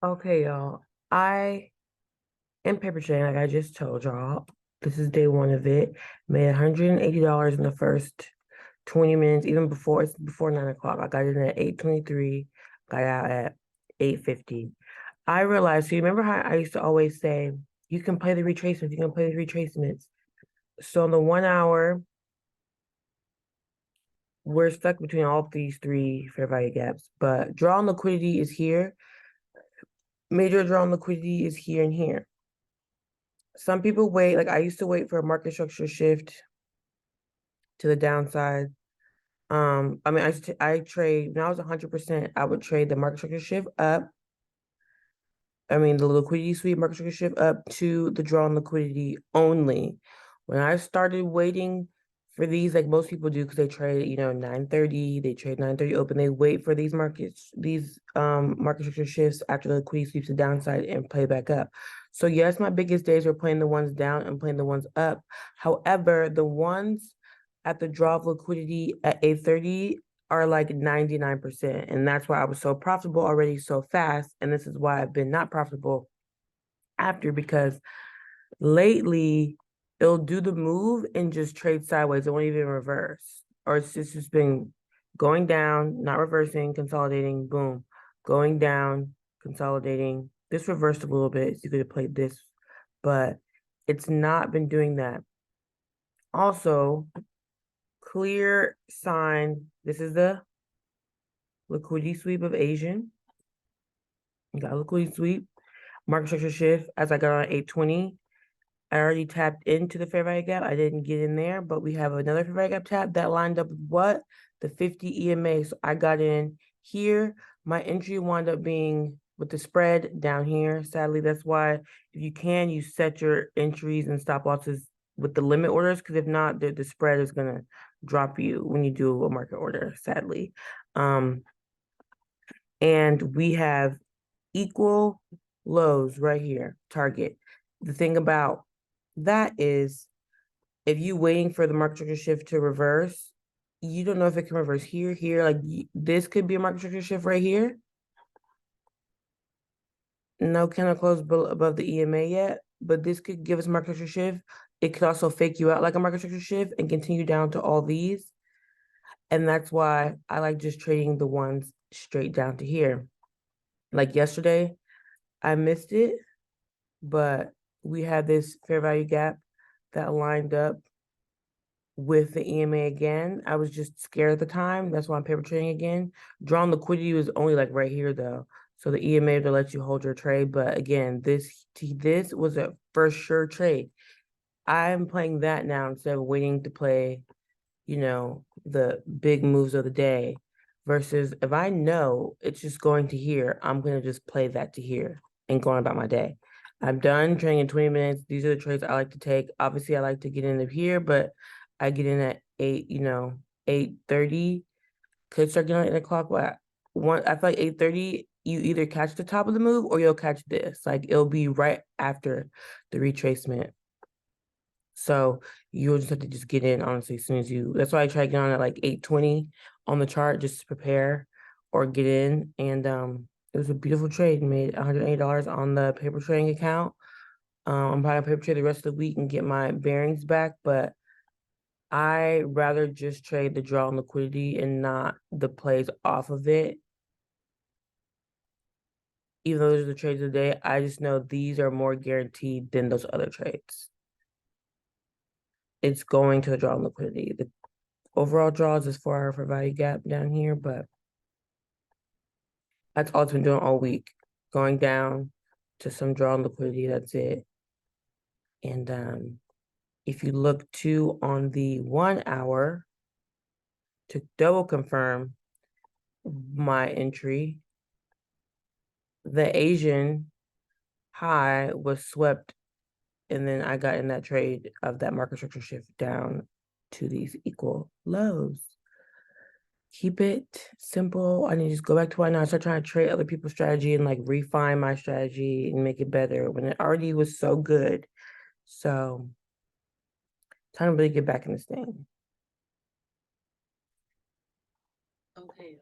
Okay, y'all. I am paper trading, like I just told y'all. This is day one of it. Made $180 in the first 20 minutes, even before it's before 9 o'clock. I got in at 8:23, got out at 8:50. I realized, so you remember how I used to always say, you can play the retracements, you can play the retracements. So in the 1 hour, we're stuck between all of these three fair value gaps. But draw on liquidity is here. Major draw on liquidity is here and here. Some people wait, like I used to wait for a market structure shift to the downside. I mean, I trade when I was 100%, I would trade the market structure shift up. I mean, the liquidity sweep market structure shift up to the draw on liquidity only. When I started waiting for these, like most people do, because they trade, 9:30, they trade 9:30 open, they wait for these market structure shifts after the liquidity sweeps the downside and play back up. So yes, my biggest days were playing the ones down and playing the ones up. However, the ones at the draw of liquidity at 8:30 are like 99%. And that's why I was so profitable already so fast. And this is why I've been not profitable after, because lately it'll do the move and just trade sideways. It won't even reverse. Or it's just been going down, not reversing, consolidating, boom, going down, consolidating. This reversed a little bit, so you could have played this, but it's not been doing that. Also, clear sign. This is the liquidity sweep of Asian. You got a liquidity sweep. Market structure shift as I got on 8:20. I already tapped into the fair value gap. I didn't get in there, but we have another fair value gap tap that lined up with what? The 50 EMA. So I got in here. My entry wound up being with the spread down here. Sadly, that's why if you can, you set your entries and stop losses with the limit orders, because if not, the spread is gonna drop you when you do a market order, sadly. And we have equal lows right here, target. The thing about that is, if you waiting for the market structure shift to reverse, you don't know if it can reverse here, here. Like this could be a market structure shift right here. No candle close above the EMA yet, but this could give us a market structure shift. It could also fake you out like a market structure shift and continue down to all these. And that's why I like just trading the ones straight down to here. Like yesterday, I missed it, but we had this fair value gap that lined up with the EMA again. I was just scared at the time. That's why I'm paper trading again. Drawn liquidity was only like right here though. So the EMA to let you hold your trade. But again, this was a for sure trade. I'm playing that now instead of waiting to play, the big moves of the day. Versus if I know it's just going to here, I'm gonna just play that to here and going about my day. I'm done trading in 20 minutes. These are the trades I like to take. Obviously, I like to get in up here, but I get in at 8:30. Could start getting on 8 o'clock. But I feel like 8:30, you either catch the top of the move or you'll catch this. Like it'll be right after the retracement. So you'll just have to just get in, honestly, as soon as that's why I try to get on at like 8:20 on the chart just to prepare or get in. And it was a beautiful trade. Made $180 on the paper trading account. I'm probably gonna paper trade the rest of the week and get my bearings back, but I rather just trade the draw on liquidity and not the plays off of it. Even though those are the trades of the day, I just know these are more guaranteed than those other trades. It's going to the draw on liquidity. The overall draws is 4 hour for value gap down here, but that's all it's been doing all week. Going down to some draw on liquidity, that's it. And if you look too on the 1 hour to double confirm my entry, the Asian high was swept, and then I got in that trade of that market structure shift down to these equal lows. Keep it simple. I need to just go back to what I know. I start trying to trade other people's strategy and like refine my strategy and make it better when it already was so good. So time to really get back in this thing. Okay.